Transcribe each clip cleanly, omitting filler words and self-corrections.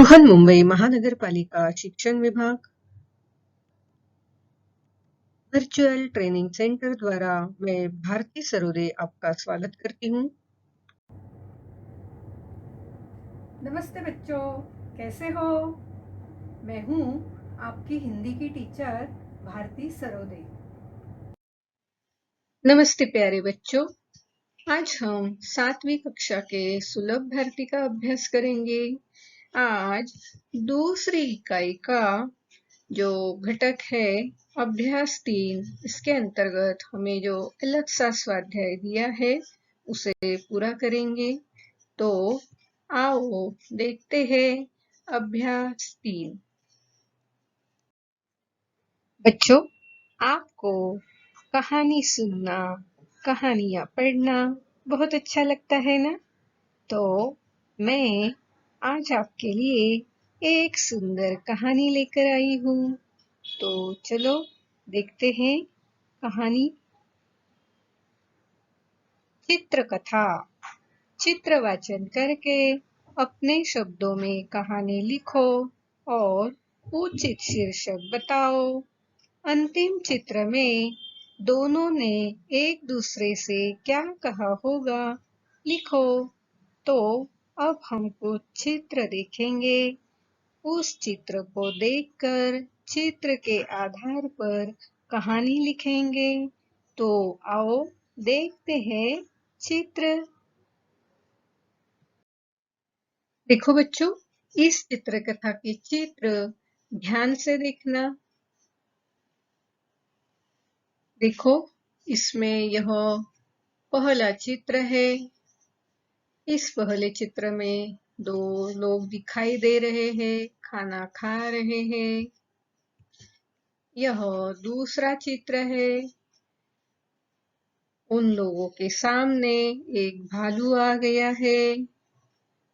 बृहन्मुंबई महानगरपालिका शिक्षण विभाग वर्चुअल ट्रेनिंग सेंटर द्वारा मैं भारती सरोदे आपका स्वागत करती हूँ। नमस्ते बच्चों, कैसे हो? मैं हूँ आपकी हिंदी की टीचर भारती सरोदे। नमस्ते प्यारे बच्चों, आज हम 7वीं कक्षा के सुलभ भारती का अभ्यास करेंगे। आज दूसरी इकाई का जो घटक है अभ्यास 3, इसके अंतर्गत हमें जो अलग सा स्वाध्याय दिया है उसे पूरा करेंगे। तो आओ देखते हैं अभ्यास 3। बच्चों, आपको कहानी सुनना, कहानियां पढ़ना बहुत अच्छा लगता है ना? तो मैं आज आपके लिए एक सुंदर कहानी लेकर आई हूँ। तो चलो देखते हैं कहानी। चित्रकथा। चित्र वाचन करके अपने शब्दों में कहानी लिखो और उचित शीर्षक बताओ। अंतिम चित्र में दोनों ने एक दूसरे से क्या कहा होगा, लिखो। तो अब हम कुछ चित्र देखेंगे। उस चित्र को देखकर चित्र के आधार पर कहानी लिखेंगे। तो आओ देखते हैं चित्र। देखो बच्चों, इस चित्रकथा के चित्र ध्यान से देखना। देखो, इसमें यह पहला चित्र है। इस पहले चित्र में दो लोग दिखाई दे रहे हैं, खाना खा रहे हैं। यह दूसरा चित्र है। उन लोगों के सामने एक भालू आ गया है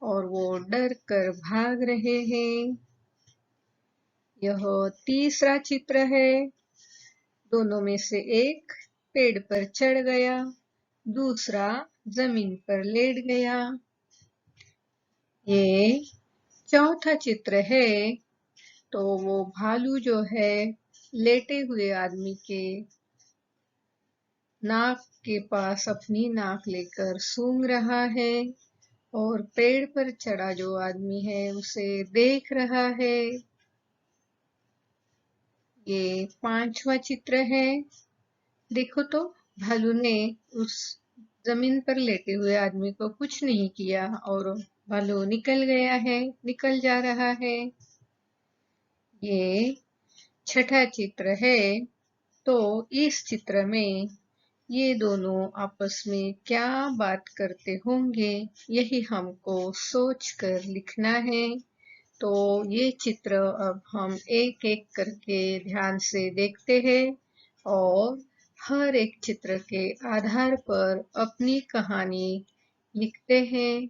और वो डर कर भाग रहे हैं। यह तीसरा चित्र है। दोनों में से एक पेड़ पर चढ़ गया, दूसरा जमीन पर लेट गया। ये चौथा चित्र है। तो वो भालू जो है लेटे हुए आदमी के नाक के पास अपनी नाक लेकर सूंघ रहा है और पेड़ पर चढ़ा जो आदमी है उसे देख रहा है। ये पांचवा चित्र है। देखो तो भालू ने उस जमीन पर लेटे हुए आदमी को कुछ नहीं किया और भालू निकल गया है, निकल जा रहा है। ये छठा चित्र है। तो इस चित्र में ये दोनों आपस में क्या बात करते होंगे, यही हमको सोच कर लिखना है। तो ये चित्र अब हम एक एक करके ध्यान से देखते हैं और हर एक चित्र के आधार पर अपनी कहानी लिखते हैं।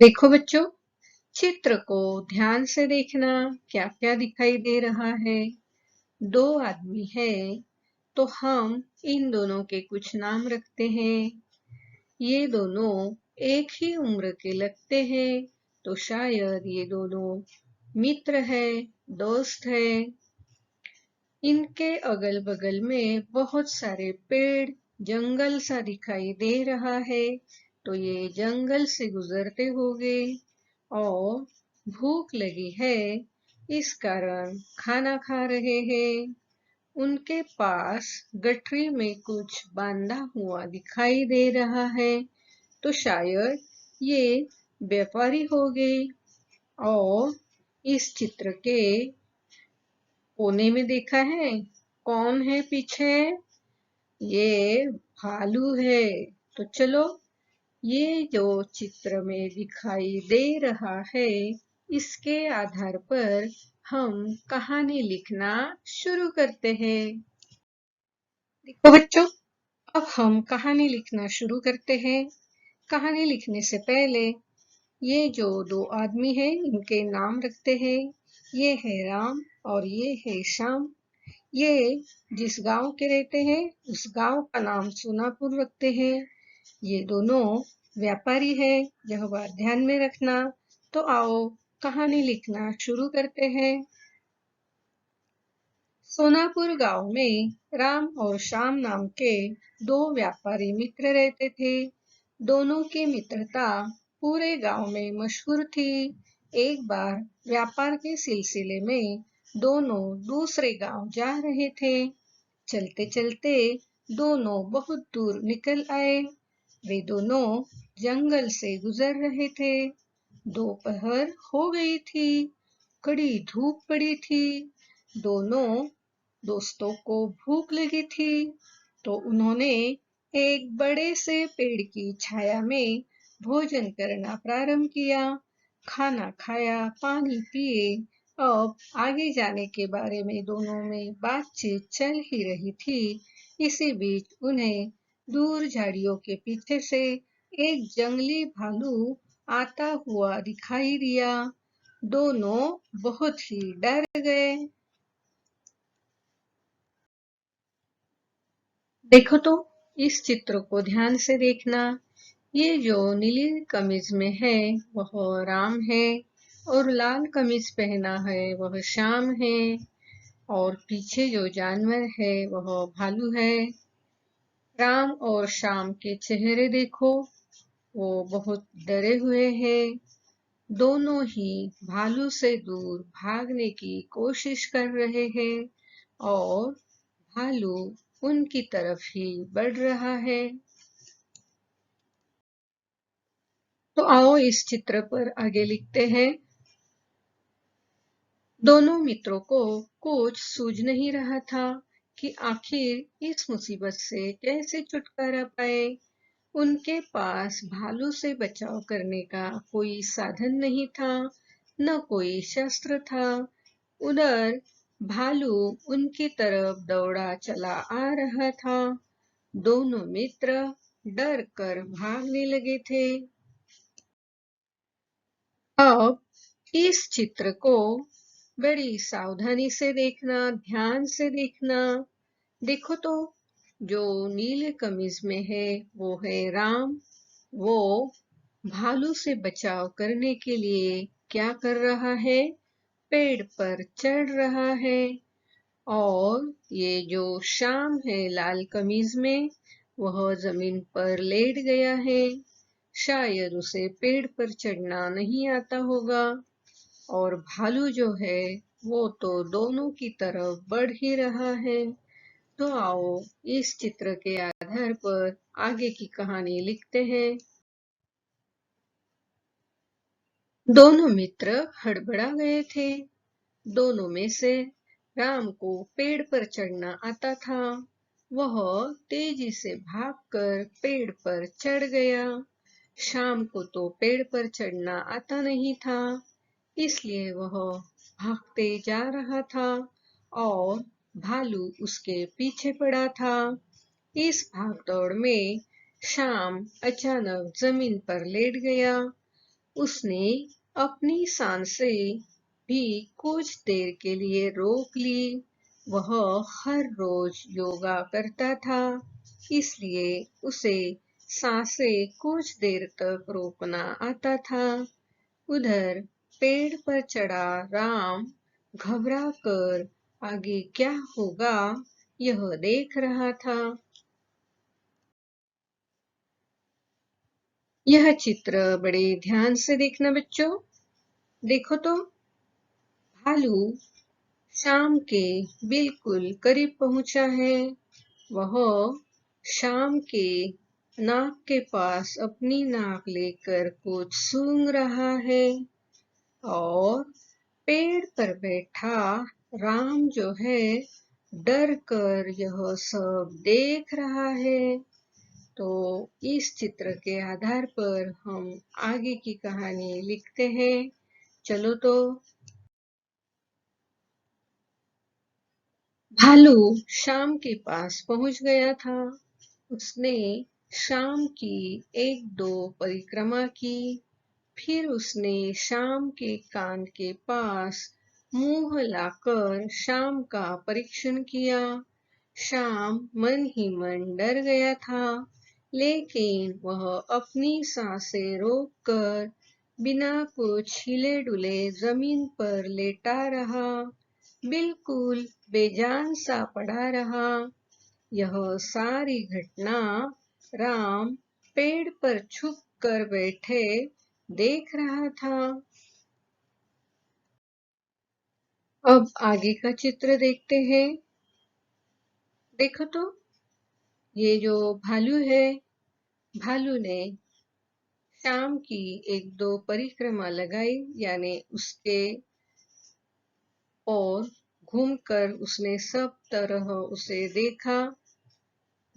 देखो बच्चों, चित्र को ध्यान से देखना, क्या क्या दिखाई दे रहा है। दो आदमी है, तो हम इन दोनों के कुछ नाम रखते हैं। ये दोनों एक ही उम्र के लगते हैं, तो शायद ये दोनों मित्र है, दोस्त है। इनके अगल बगल में बहुत सारे पेड़, जंगल सा दिखाई दे रहा है, तो ये जंगल से गुजरते होंगे और भूख लगी है, इस कारण खाना खा रहे हैं। उनके पास गठरी में कुछ बांधा हुआ दिखाई दे रहा है, तो शायद ये व्यापारी होंगे। और इस चित्र के कोने में देखा है, कौन है पीछे? ये भालू है। तो चलो, ये जो चित्र में दिखाई दे रहा है, इसके आधार पर हम कहानी लिखना शुरू करते हैं। देखो बच्चों, अब हम कहानी लिखना शुरू करते हैं। कहानी लिखने से पहले ये जो दो आदमी हैं, इनके नाम रखते हैं। ये है राम और ये है श्याम। ये जिस गांव के रहते हैं, उस गांव का नाम सोनापुर रखते हैं। ये दोनों व्यापारी है, यह बात ध्यान में रखना। तो आओ कहानी लिखना शुरू करते हैं। सोनापुर गांव में राम और श्याम नाम के दो व्यापारी मित्र रहते थे। दोनों की मित्रता पूरे गांव में मशहूर थी। एक बार व्यापार के सिलसिले में दोनों दूसरे गांव जा रहे थे। चलते चलते दोनों बहुत दूर निकल आए। वे दोनों जंगल से गुजर रहे थे। दोपहर हो गई थी। कड़ी धूप पड़ी थी। दोनों दोस्तों को भूख लगी थी, तो उन्होंने एक बड़े से पेड़ की छाया में भोजन करना प्रारंभ किया। खाना खाया, पानी पिए। अब आगे जाने के बारे में दोनों में बातचीत चल ही रही थी। इसी बीच उन्हें दूर झाड़ियों के पीछे से एक जंगली भालू आता हुआ दिखाई दिया। दोनों बहुत ही डर गए। देखो तो, इस चित्र को ध्यान से देखना। ये जो नीली कमीज में है वह राम है, और लाल कमीज पहना है वह श्याम है, और पीछे जो जानवर है वह भालू है। राम और श्याम के चेहरे देखो, वो बहुत डरे हुए हैं। दोनों ही भालू से दूर भागने की कोशिश कर रहे हैं, और भालू उनकी तरफ ही बढ़ रहा है। तो आओ इस चित्र पर आगे लिखते हैं। दोनों मित्रों को कुछ सूझ नहीं रहा था कि आखिर इस मुसीबत से कैसे छुटकारा पाए। उनके पास भालू से बचाव करने का कोई साधन नहीं था, न कोई शस्त्र था। उधर भालू उनकी तरफ दौड़ा चला आ रहा था। दोनों मित्र डर कर भागने लगे थे। अब इस चित्र को बड़ी सावधानी से देखना, ध्यान से देखना। देखो तो, जो नीले कमीज में है वो है राम। वो भालू से बचाव करने के लिए क्या कर रहा है? पेड़ पर चढ़ रहा है। और ये जो श्याम है लाल कमीज में, वह जमीन पर लेट गया है। शायद उसे पेड़ पर चढ़ना नहीं आता होगा। और भालू जो है वो तो दोनों की तरफ बढ़ ही रहा है। तो आओ इस चित्र के आधार पर आगे की कहानी लिखते हैं। दोनों मित्र हड़बड़ा गए थे। दोनों में से राम को पेड़ पर चढ़ना आता था। वह तेजी से भागकर पेड़ पर चढ़ गया। श्याम को तो पेड़ पर चढ़ना आता नहीं था, इसलिए वह भागते जा रहा था, और भालू उसके पीछे पड़ा था। इस भागदौड़ में श्याम अचानक जमीन पर लेट गया। उसने अपनी सांसें भी कुछ देर के लिए रोक ली। वह हर रोज योगा करता था, इसलिए उसे सांसें कुछ देर तक रोकना आता था। उधर पेड़ पर चढ़ा राम घबरा कर आगे क्या होगा यह देख रहा था। यह चित्र बड़े ध्यान से देखना बच्चों। देखो तो, भालू श्याम के बिल्कुल करीब पहुंचा है। वह श्याम के नाक के पास अपनी नाक लेकर कुछ सूंघ रहा है, और पेड़ पर बैठा राम जो है डर कर यह सब देख रहा है। तो इस चित्र के आधार पर हम आगे की कहानी लिखते हैं। चलो तो। भालू शाम के पास पहुंच गया था। उसने शाम की एक दो परिक्रमा की। फिर उसने शाम के कान के पास मुंह लाकर शाम का परीक्षण किया। शाम मन ही मन डर गया था। लेकिन वह अपनी सांसें रोककर बिना कुछ हिले डुले जमीन पर लेटा रहा, बिल्कुल बेजान सा पड़ा रहा। यह सारी घटना राम पेड़ पर छुप कर बैठे देख रहा था। अब आगे का चित्र देखते हैं। देखो तो, ये जो भालू है, भालू ने शाम की एक दो परिक्रमा लगाई, यानी उसके और घूमकर उसने सब तरह उसे देखा।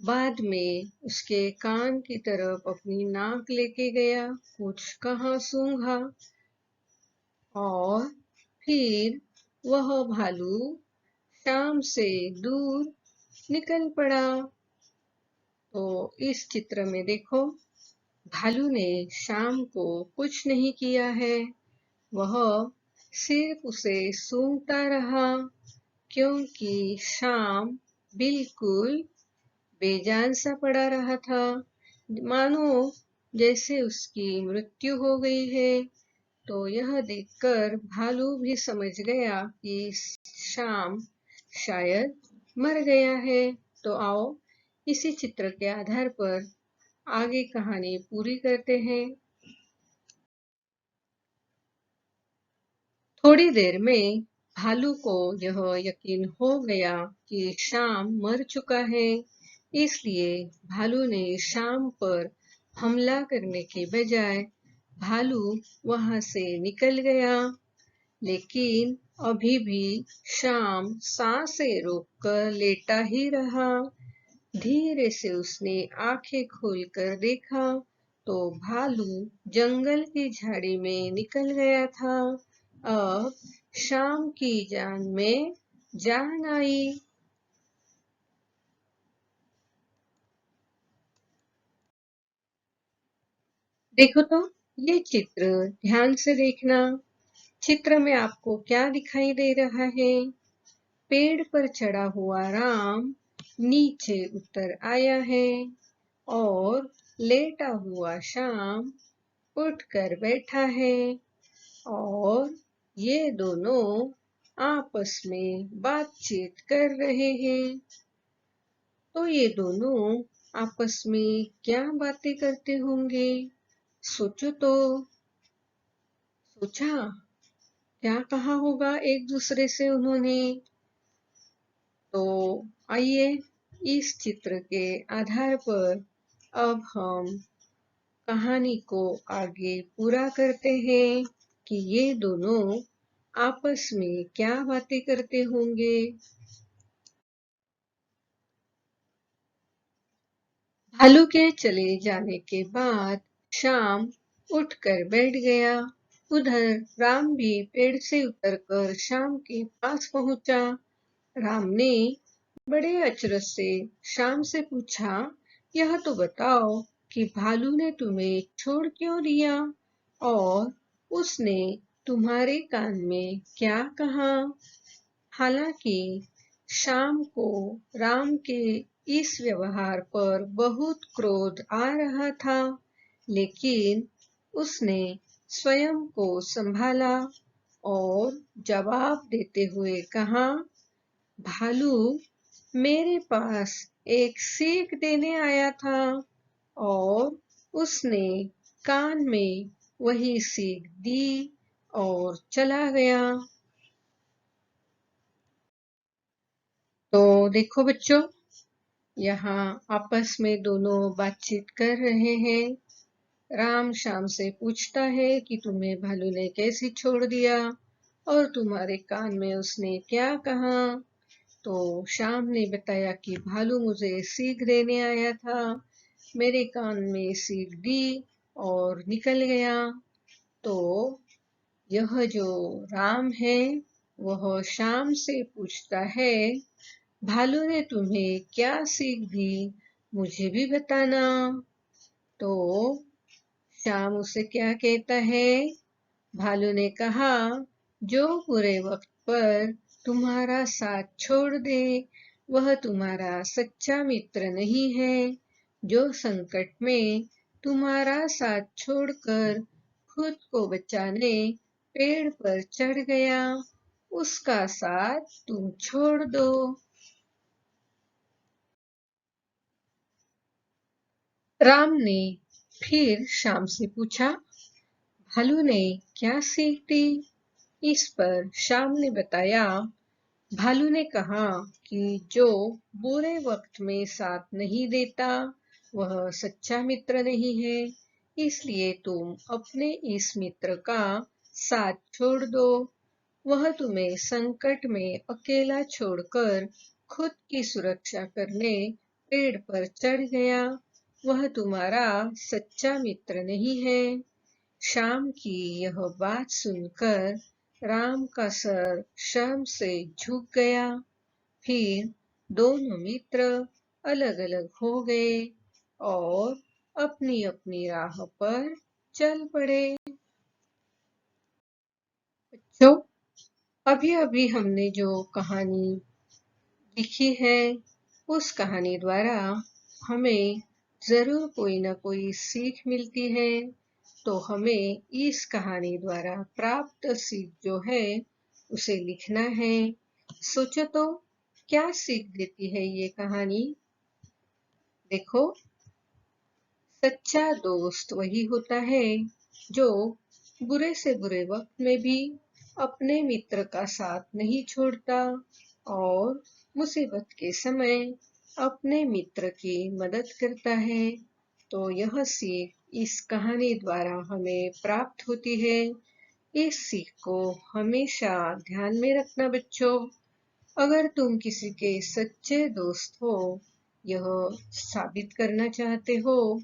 बाद में उसके कान की तरफ अपनी नाक लेके गया, कुछ कहा सूंघा और फिर वह भालू शाम से दूर निकल पड़ा। तो इस चित्र में देखो, भालू ने शाम को कुछ नहीं किया है, वह सिर्फ उसे सूंघता रहा, क्योंकि शाम बिल्कुल बेजान सा पड़ा रहा था, मानो जैसे उसकी मृत्यु हो गई है। तो यह देखकर भालू भी समझ गया कि शाम शायद मर गया है। तो आओ इसी चित्र के आधार पर आगे कहानी पूरी करते हैं। थोड़ी देर में भालू को यह यकीन हो गया कि शाम मर चुका है, इसलिए भालू ने शाम पर हमला करने के बजाय भालू वहां से निकल गया। लेकिन अभी भी शाम सांसें रोककर लेटा ही रहा। धीरे से उसने आंखें खोलकर देखा तो भालू जंगल की झाड़ी में निकल गया था। अब शाम की जान में जान आई। देखो तो, ये चित्र ध्यान से देखना। चित्र में आपको क्या दिखाई दे रहा है? पेड़ पर चढ़ा हुआ राम नीचे उतर आया है और लेटा हुआ शाम उठकर बैठा है और ये दोनों आपस में बातचीत कर रहे हैं। तो ये दोनों आपस में क्या बातें करते होंगे? सोचो तो। सोचा क्या कहा होगा एक दूसरे से उन्होंने? तो आइए इस चित्र के आधार पर अब हम कहानी को आगे पूरा करते हैं कि ये दोनों आपस में क्या बातें करते होंगे। भालू के चले जाने के बाद शाम उठकर बैठ गया। उधर राम भी पेड़ से उतरकर शाम के पास पहुंचा। राम ने बड़े अचरज से शाम से पूछा, यह तो बताओ कि भालू ने तुम्हें छोड़ क्यों दिया और उसने तुम्हारे कान में क्या कहा? हालांकि शाम को राम के इस व्यवहार पर बहुत क्रोध आ रहा था, लेकिन उसने स्वयं को संभाला और जवाब देते हुए कहा, भालू मेरे पास एक सीख देने आया था और उसने कान में वही सीख दी और चला गया। तो देखो बच्चों, यहाँ आपस में दोनों बातचीत कर रहे हैं। राम शाम से पूछता है कि तुम्हें भालू ने कैसे छोड़ दिया और तुम्हारे कान में उसने क्या कहा? तो शाम ने बताया कि भालू मुझे सीख देने आया था, मेरे कान में सीख दी और निकल गया। तो यह जो राम है वह शाम से पूछता है, भालू ने तुम्हें क्या सीख दी, मुझे भी बताना। तो शाम उसे क्या कहता है? भालू ने कहा, जो बुरे वक्त पर तुम्हारा साथ छोड़ दे वह तुम्हारा सच्चा मित्र नहीं है, जो संकट में तुम्हारा साथ छोड़कर खुद को बचाने पेड़ पर चढ़ गया, उसका साथ तुम छोड़ दो। राम ने फिर श्याम से पूछा, भालू ने क्या सीख दी? इस पर श्याम ने बताया, भालू ने कहा कि जो बुरे वक्त में साथ नहीं देता वह सच्चा मित्र नहीं है, इसलिए तुम अपने इस मित्र का साथ छोड़ दो। वह तुम्हें संकट में अकेला छोड़कर खुद की सुरक्षा करने पेड़ पर चढ़ गया, वह तुम्हारा सच्चा मित्र नहीं है। श्याम की यह बात सुनकर राम का सर शर्म से झुक गया। फिर दोनों मित्र अलग अलग हो गए और अपनी अपनी राह पर चल पड़े। बच्चों, अभी अभी हमने जो कहानी लिखी है, उस कहानी द्वारा हमें जरूर कोई ना कोई सीख मिलती है। तो हमें इस कहानी द्वारा प्राप्त सीख जो है उसे लिखना है। सोचो तो क्या सीख देती है ये कहानी? देखो, सच्चा दोस्त वही होता है जो बुरे से बुरे वक्त में भी अपने मित्र का साथ नहीं छोड़ता और मुसीबत के समय अपने मित्र की मदद करता है। तो यह सीख इस कहानी द्वारा हमें प्राप्त होती है। इस सीख को हमेशा ध्यान में रखना बच्चों। अगर तुम किसी के सच्चे दोस्त हो, यह साबित करना चाहते हो,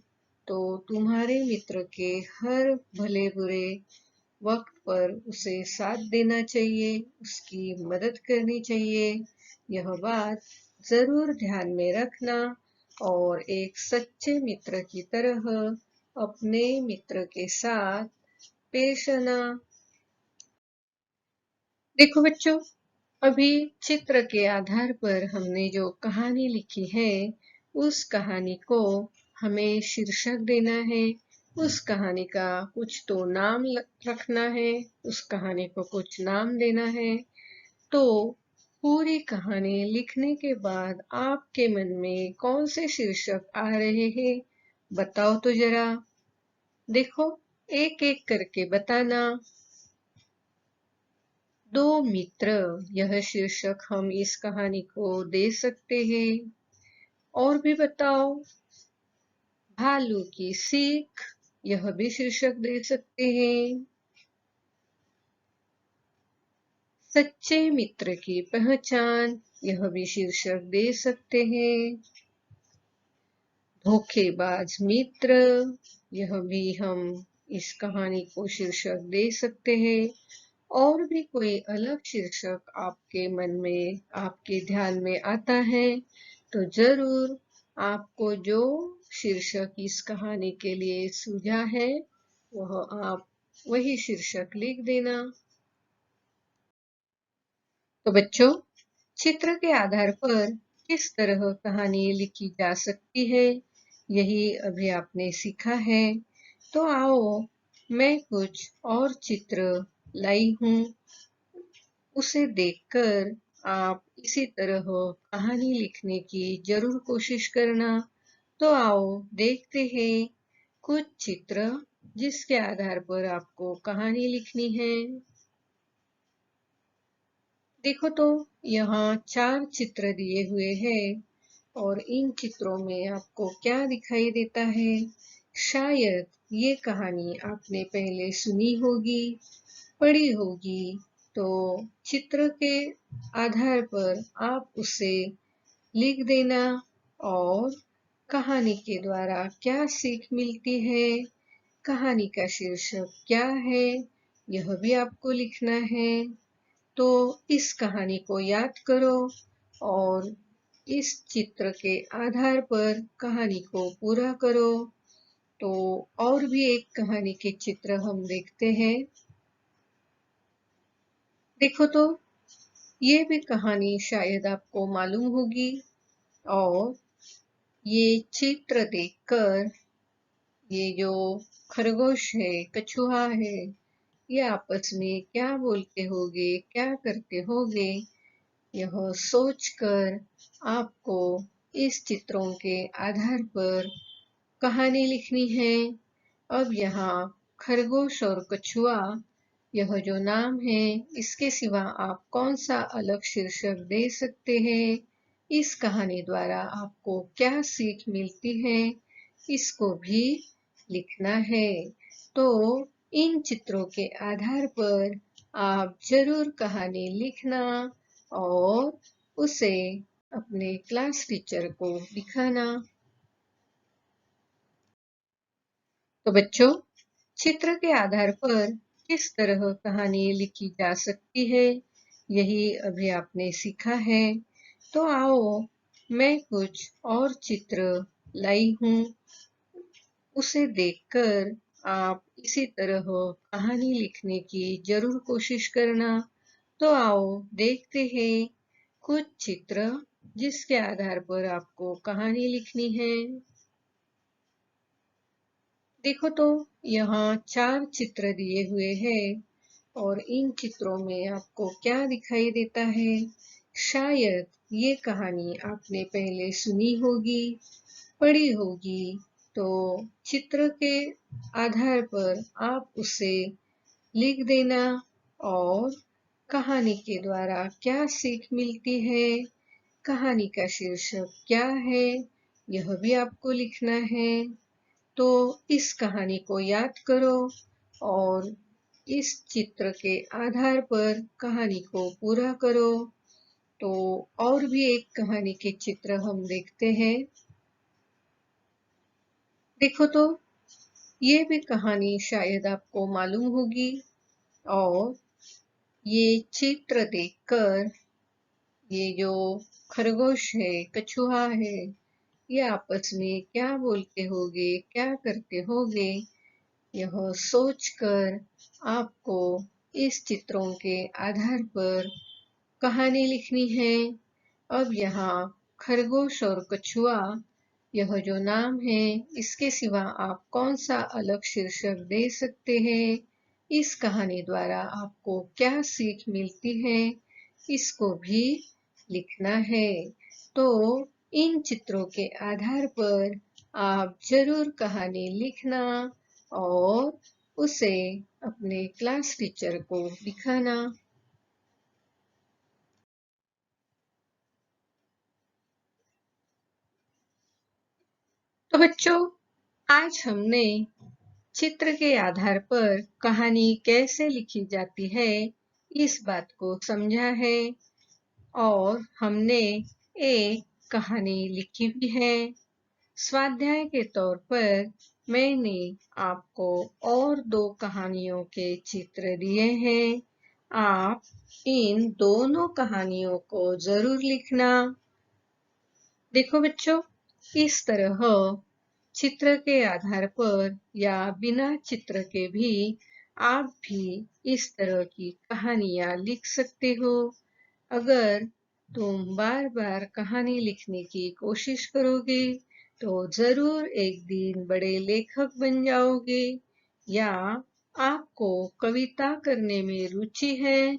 तो तुम्हारे मित्र के हर भले बुरे वक्त पर उसे साथ देना चाहिए, उसकी मदद करनी चाहिए। यह बात जरूर ध्यान में रखना और एक सच्चे मित्र की तरह अपने मित्र के साथ पेश आना। देखो बच्चों, अभी चित्र के आधार पर हमने जो कहानी लिखी है, उस कहानी को हमें शीर्षक देना है। उस कहानी का कुछ तो नाम रखना है, उस कहानी को कुछ नाम देना है। तो पूरी कहानी लिखने के बाद आपके मन में कौन से शीर्षक आ रहे हैं, बताओ तो जरा। देखो, एक एक करके बताना। दो मित्र, यह शीर्षक हम इस कहानी को दे सकते हैं। और भी बताओ। भालू की सीख, यह भी शीर्षक दे सकते हैं। सच्चे मित्र की पहचान, यह भी शीर्षक दे सकते हैं। धोखेबाज मित्र, यह भी हम इस कहानी को शीर्षक दे सकते हैं। और भी कोई अलग शीर्षक आपके मन में, आपके ध्यान में आता है, तो जरूर आपको जो शीर्षक इस कहानी के लिए सूझा है, वह आप वही शीर्षक लिख देना। तो बच्चों, चित्र के आधार पर किस तरह कहानी लिखी जा सकती है, यही अभी आपने सीखा है। तो आओ, मैं कुछ और चित्र लाई हूँ, उसे देखकर आप इसी तरह कहानी लिखने की जरूर कोशिश करना। तो आओ देखते हैं कुछ चित्र जिसके आधार पर आपको कहानी लिखनी है। देखो तो, यहाँ 4 चित्र दिए हुए हैं और इन चित्रों में आपको क्या दिखाई देता है? शायद ये कहानी आपने पहले सुनी होगी, पढ़ी होगी। तो चित्र के आधार पर आप उसे लिख देना और कहानी के द्वारा क्या सीख मिलती है, कहानी का शीर्षक क्या है, यह भी आपको लिखना है। तो इस कहानी को याद करो और इस चित्र के आधार पर कहानी को पूरा करो। तो और भी एक कहानी के चित्र हम देखते हैं। देखो तो, ये भी कहानी शायद आपको मालूम होगी और ये चित्र देखकर ये जो खरगोश है, कछुआ है, ये आपस में क्या बोलते होंगे, क्या करते होंगे, यह सोचकर आपको इस चित्रों के आधार पर कहानी लिखनी है। अब यहाँ खरगोश और कछुआ यह जो नाम है, इसके सिवा आप कौन सा अलग शीर्षक दे सकते हैं? इस कहानी द्वारा आपको क्या सीख मिलती है, इसको भी लिखना है। तो इन चित्रों के आधार पर आप जरूर कहानी लिखना और उसे अपने क्लास टीचर को दिखाना। तो बच्चों, चित्र के आधार पर किस तरह कहानी लिखी जा सकती है, यही अभी आपने सीखा है। तो आओ, मैं कुछ और चित्र लाई हूँ, उसे देखकर आप इसी तरह कहानी लिखने की जरूर कोशिश करना। तो आओ देखते हैं कुछ चित्र जिसके आधार पर आपको कहानी लिखनी है। देखो तो यहाँ 4 चित्र दिए हुए हैं और इन चित्रों में आपको क्या दिखाई देता है? शायद ये कहानी आपने पहले सुनी होगी, पढ़ी होगी। तो चित्र के आधार पर आप उसे लिख देना और कहानी के द्वारा क्या सीख मिलती है, कहानी का शीर्षक क्या है, यह भी आपको लिखना है। तो इस कहानी को याद करो और इस चित्र के आधार पर कहानी को पूरा करो। तो और भी एक कहानी के चित्र हम देखते हैं। देखो तो ये भी कहानी शायद आपको मालूम होगी और ये चित्र देखकर ये जो खरगोश है, कछुआ है, ये आपस में क्या बोलते होंगे, क्या करते होंगे, यह सोचकर आपको इस चित्रों के आधार पर कहानी लिखनी है। अब यहाँ खरगोश और कछुआ यह जो नाम है, इसके सिवा आप कौन सा अलग शीर्षक दे सकते हैं? इस कहानी द्वारा आपको क्या सीख मिलती है, इसको भी लिखना है। तो इन चित्रों के आधार पर आप जरूर कहानी लिखना और उसे अपने क्लास टीचर को दिखाना। तो बच्चों, आज हमने चित्र के आधार पर कहानी कैसे लिखी जाती है, इस बात को समझा है और हमने एक कहानी लिखी भी है। स्वाध्याय के तौर पर मैंने आपको और 2 कहानियों के चित्र दिए हैं। आप इन दोनों कहानियों को जरूर लिखना। देखो बच्चों, इस तरह चित्र के आधार पर या बिना चित्र के भी आप भी इस तरह की कहानियां लिख सकते हो। अगर तुम बार-बार कहानी लिखने की कोशिश करोगे, तो जरूर एक दिन बड़े लेखक बन जाओगे। या आपको कविता करने में रुचि है,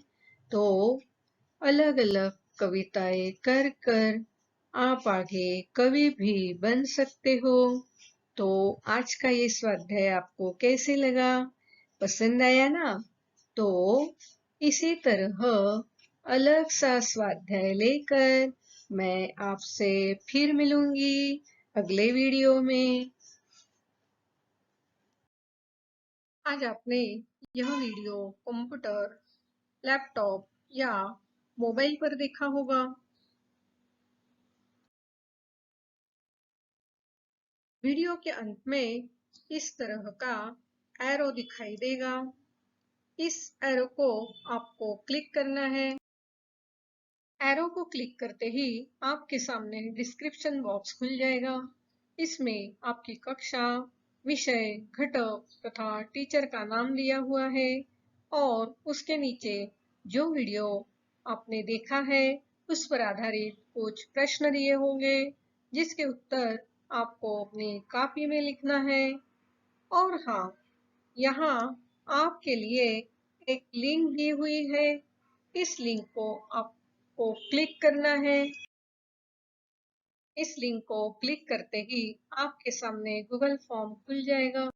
तो अलग-अलग कविताएं कर कर आप आगे कवि भी बन सकते हो। तो आज का ये स्वाध्याय आपको कैसे लगा? पसंद आया ना? तो इसी तरह अलग सा स्वाध्याय लेकर मैं आपसे फिर मिलूंगी अगले वीडियो में। आज आपने यह वीडियो कंप्यूटर, लैपटॉप या मोबाइल पर देखा होगा। वीडियो के अंत में इस तरह का एरो दिखाई देगा। इस एरो को आपको क्लिक करना है। एरो को क्लिक करते ही आपके सामने डिस्क्रिप्शन बॉक्स खुल जाएगा। इसमें आपकी कक्षा, विषय, घटक तथा टीचर का नाम दिया हुआ है और उसके नीचे जो वीडियो आपने देखा है उस पर आधारित कुछ प्रश्न दिए होंगे, जिसके उत्तर आपको अपनी कॉपी में लिखना है। और हाँ, यहाँ आपके लिए एक लिंक दी हुई है। इस लिंक को आपको क्लिक करना है। इस लिंक को क्लिक करते ही आपके सामने गूगल फॉर्म खुल जाएगा।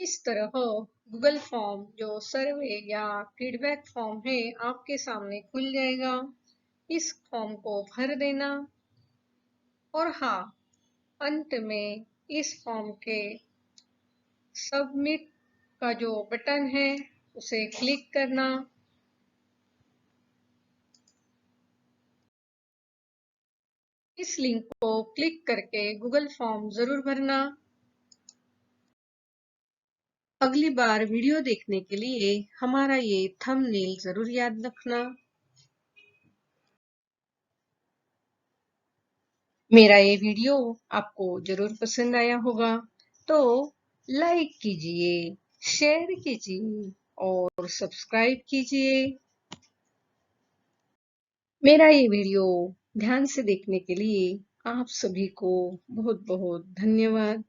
इस तरह गूगल फॉर्म जो सर्वे या फीडबैक फॉर्म है आपके सामने खुल जाएगा। इस फॉर्म को भर देना और हाँ, अंत में इस फॉर्म के सबमिट का जो बटन है उसे क्लिक करना। इस लिंक को क्लिक करके गूगल फॉर्म जरूर भरना। अगली बार वीडियो देखने के लिए हमारा ये थंबनेल जरूर याद रखना। मेरा ये वीडियो आपको जरूर पसंद आया होगा, तो लाइक कीजिए, शेयर कीजिए और सब्सक्राइब कीजिए। मेरा ये वीडियो ध्यान से देखने के लिए आप सभी को बहुत बहुत धन्यवाद।